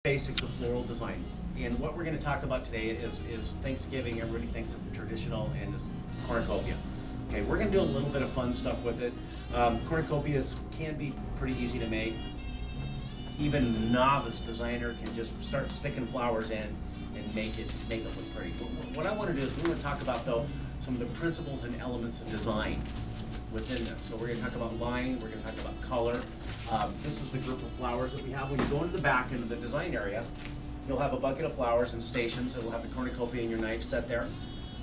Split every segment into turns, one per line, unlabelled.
Basics of floral design. And what we're going to talk about today is Thanksgiving. Everybody thinks of traditional and is cornucopia. Okay, we're going to do a little bit of fun stuff with it. Cornucopias can be pretty easy to make. Even the novice designer can just start sticking flowers in and make it look pretty. What I want to do is we want to talk about, though, some of the principles and elements of design within this. So we're going to talk about line, we're going to talk about color. This is the group of flowers that we have. When you go into the back, into the design area, you'll have a bucket of flowers and stations, and we'll have the cornucopia and your knife set there.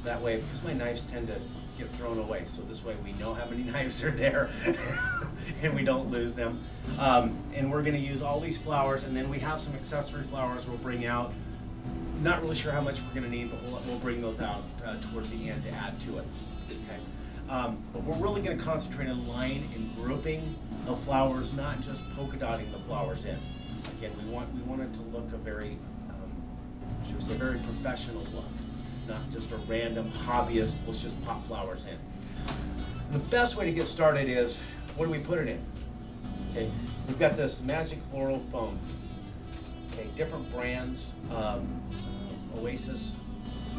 That way, because my knives tend to get thrown away, so this way we know how many knives are there and we don't lose them. And we're going to use all these flowers, and then we have some accessory flowers we'll bring out. Not really sure how much we're going to need, but we'll bring those out towards the end to add to it. Okay. But we're really going to concentrate on line and grouping of flowers, not just polka dotting the flowers in. Again, we want it to look a very, should we say, very professional look, not just a random hobbyist, let's just pop flowers in. The best way to get started is, what do we put it in? Okay, we've got this magic floral foam. Okay, different brands. Oasis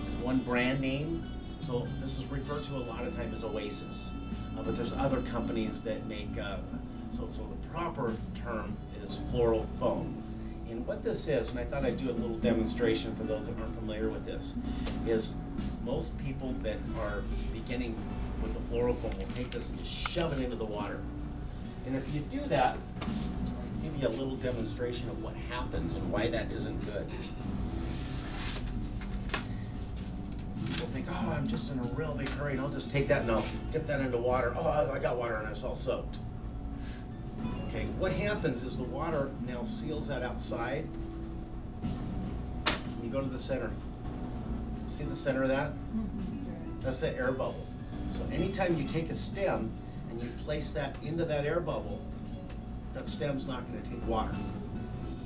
is one brand name. So this is referred to a lot of time as Oasis, but there's other companies that make, so the proper term is floral foam. And what this is, and I thought I'd do a little demonstration for those that aren't familiar with this, is most people that are beginning with the floral foam will take this and just shove it into the water. And if you do that, I'll give you a little demonstration of what happens and why that isn't good. Think, oh, I'm just in a real big hurry, and I'll just take that and I'll dip that into water. Oh, I got water and it's all soaked. Okay, what happens is the water now seals that outside. And you go to the center. See the center of that? That's the air bubble. So anytime you take a stem and you place that into that air bubble, that stem's not going to take water.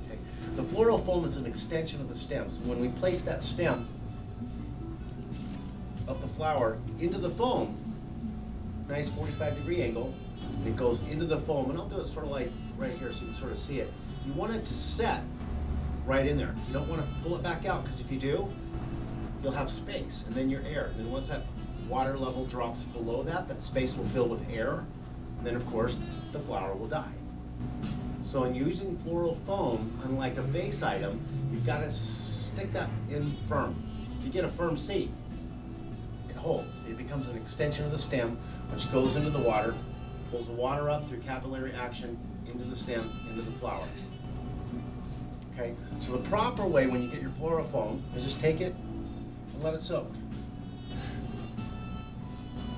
Okay, the floral foam is an extension of the stem. So when we place that stem of the flower into the foam, nice 45-degree angle, and it goes into the foam, and I'll do it sort of like right here so you can sort of see it. You want it to set right in there. You don't want to pull it back out, because if you do, you'll have space, and then your air. And then once that water level drops below that, that space will fill with air, and then of course the flower will die. So in using floral foam, unlike a vase item, you've got to stick that in firm. If you get a firm seat, holds. It becomes an extension of the stem, which goes into the water, pulls the water up through capillary action into the stem, into the flower. Okay, so the proper way when you get your floral foam is just take it and let it soak.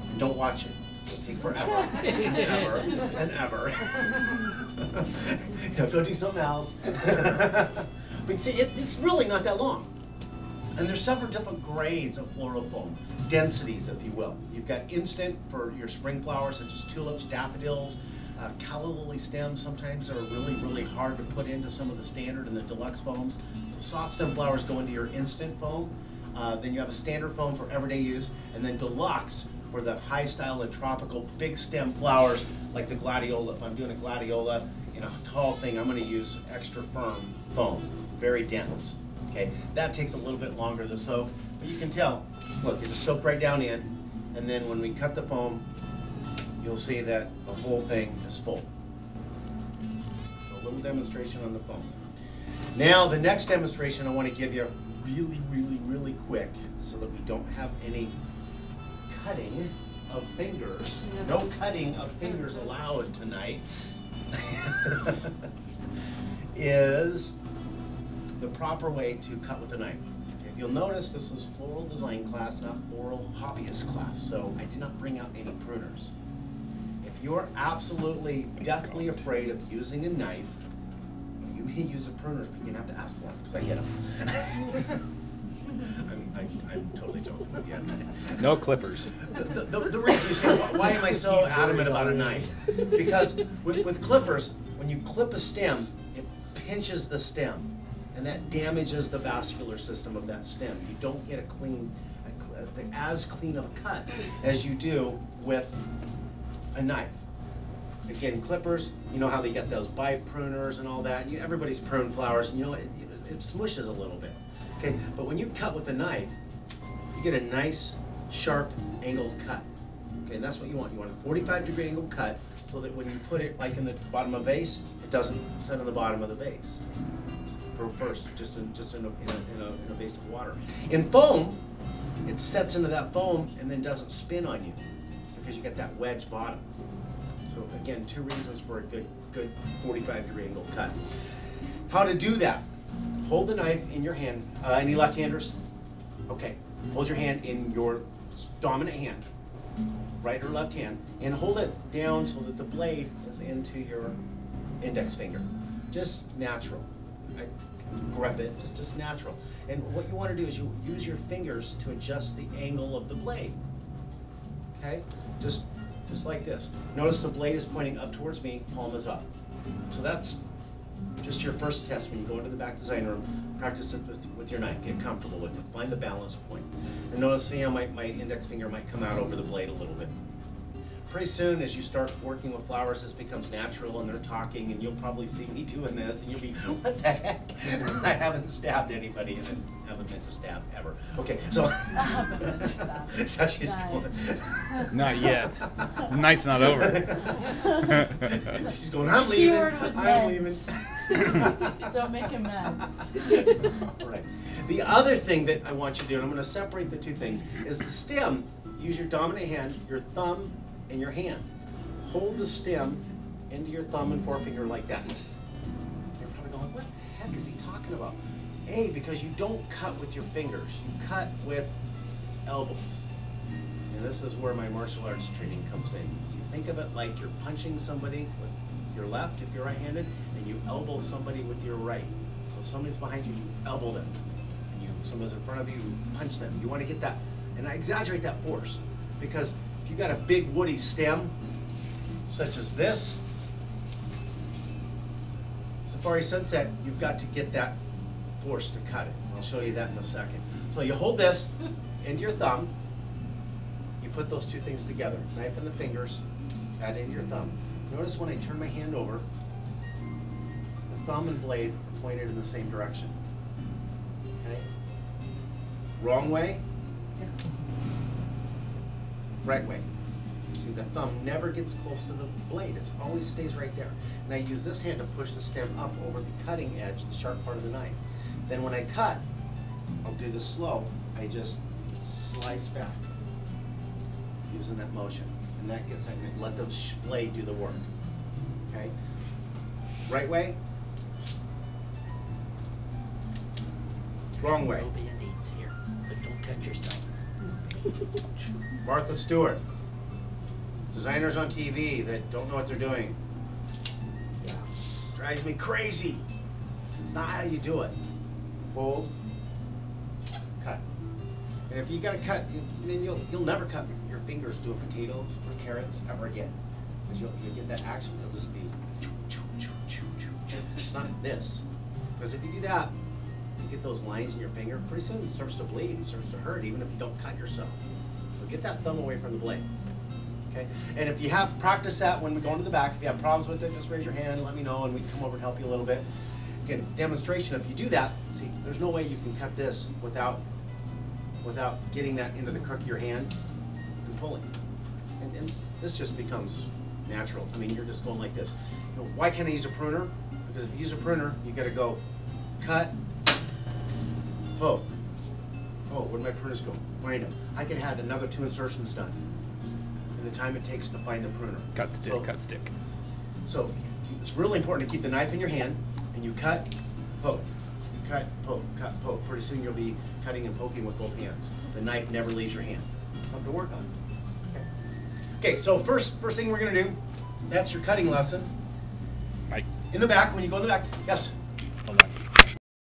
And don't watch it. It'll take forever and ever and ever. Go do something else. But you see, it's really not that long. And there's several different grades of floral foam, densities, if you will. You've got instant for your spring flowers, such as tulips, daffodils, calla lily stems. Sometimes are really, really hard to put into some of the standard and the deluxe foams. So soft stem flowers go into your instant foam. Then you have a standard foam for everyday use, and then deluxe for the high style and tropical big stem flowers like the gladiola. If I'm doing a gladiola in a tall thing, I'm going to use extra firm foam, very dense. Okay, that takes a little bit longer to soak, but you can tell, look, it just soaked right down in, and then when we cut the foam, you'll see that the whole thing is full. So a little demonstration on the foam. Now the next demonstration I want to give you really, really, really quick so that we don't have any cutting of fingers. No cutting of fingers allowed tonight. Is the proper way to cut with a knife. Okay, if you'll notice, this is floral design class, not floral hobbyist class, so I did not bring out any pruners. If you're absolutely deathly afraid of using a knife, you may use a pruners, but you're going to have to ask for them, because I hit them. I'm totally joking with you.
No clippers.
The reason you say, why am I so adamant about a knife? Because with clippers, when you clip a stem, it pinches the stem. And that damages the vascular system of that stem. You don't get as clean of a cut as you do with a knife. Again, clippers, you know how they get those bite pruners and all that. Everybody's pruned flowers, and you know, it smushes a little bit. Okay, but when you cut with a knife, you get a nice, sharp, angled cut. Okay, and that's what you want. You want a 45-degree angle cut so that when you put it like in the bottom of a vase, it doesn't sit on the bottom of the vase. For first, just in a vase of water. In foam, it sets into that foam and then doesn't spin on you because you get that wedge bottom. So again, 2 reasons for a good 45-degree angle cut. How to do that? Hold the knife in your hand. Any left-handers? Okay. Hold your hand in your dominant hand, right or left hand, and hold it down so that the blade is into your index finger. Just natural. I grip it, just natural. And what you want to do is you use your fingers to adjust the angle of the blade. Okay? Just like this. Notice the blade is pointing up towards me, palm is up. So that's just your first test when you go into the back design room. Practice it with your knife. Get comfortable with it. Find the balance point. And notice, you know, my index finger might come out over the blade a little bit. Pretty soon, as you start working with flowers, this becomes natural, and they're talking, and you'll probably see me doing this, and you'll be, what the heck? I haven't stabbed anybody, and I haven't meant to stab ever. Okay, so so she's going.
Not yet. The night's not over.
She's going, I'm leaving. I'm leaving.
Don't make him mad.
Right. The other thing that I want you to do, and I'm going to separate the 2 things, is the stem. Use your dominant hand, your thumb, and your hand. Hold the stem into your thumb and forefinger like that. You're probably going, what the heck is he talking about? Because you don't cut with your fingers. You cut with elbows. And this is where my martial arts training comes in. You think of it like you're punching somebody with your left if you're right-handed, and you elbow somebody with your right. So if somebody's behind you, you elbow them. And someone's in front of you, you punch them. You want to get that, and I exaggerate that force, because if you got a big woody stem, such as this, Safari Sunset, you've got to get that force to cut it. I'll show you that in a second. So you hold this into your thumb, you put those 2 things together, knife and the fingers, add into your thumb. Notice when I turn my hand over, the thumb and blade are pointed in the same direction. Okay? Wrong way, right way. You see, the thumb never gets close to the blade. It always stays right there. And I use this hand to push the stem up over the cutting edge, the sharp part of the knife. Then when I cut, I'll do this slow. I just slice back using that motion. And that gets, let the blade do the work. Okay? Right way. Wrong way.
There'll be an AIDS here, so don't cut yourself.
Martha Stewart. Designers on TV that don't know what they're doing. Yeah. Drives me crazy. It's not how you do it. Hold. Cut. And if you gotta cut, then you'll never cut your fingers doing potatoes or carrots ever again. Because you'll get that action. It'll just be choo, choo, choo, choo, choo, choo. It's not this. Because if you do that, you get those lines in your finger, pretty soon it starts to bleed and starts to hurt, even if you don't cut yourself. So get that thumb away from the blade. Okay? And if you have practice that when we go into the back, if you have problems with it, just raise your hand and let me know, and we can come over and help you a little bit. Again, demonstration, if you do that, see, there's no way you can cut this without getting that into the crook of your hand and pulling. And this just becomes natural. I mean, you're just going like this. You know, why can't I use a pruner? Because if you use a pruner, you got to go cut, poke. Oh, where'd my pruners go? Find them. I could have had another 2 insertions done in the time it takes to find the pruner.
Cut stick, cut stick.
So it's really important to keep the knife in your hand, and you cut, poke, cut, poke, cut, poke. Pretty soon you'll be cutting and poking with both hands. The knife never leaves your hand. Something to work on. Okay, so first thing we're going to do, that's your cutting lesson.
Mike.
In the back, when you go in the back, yes?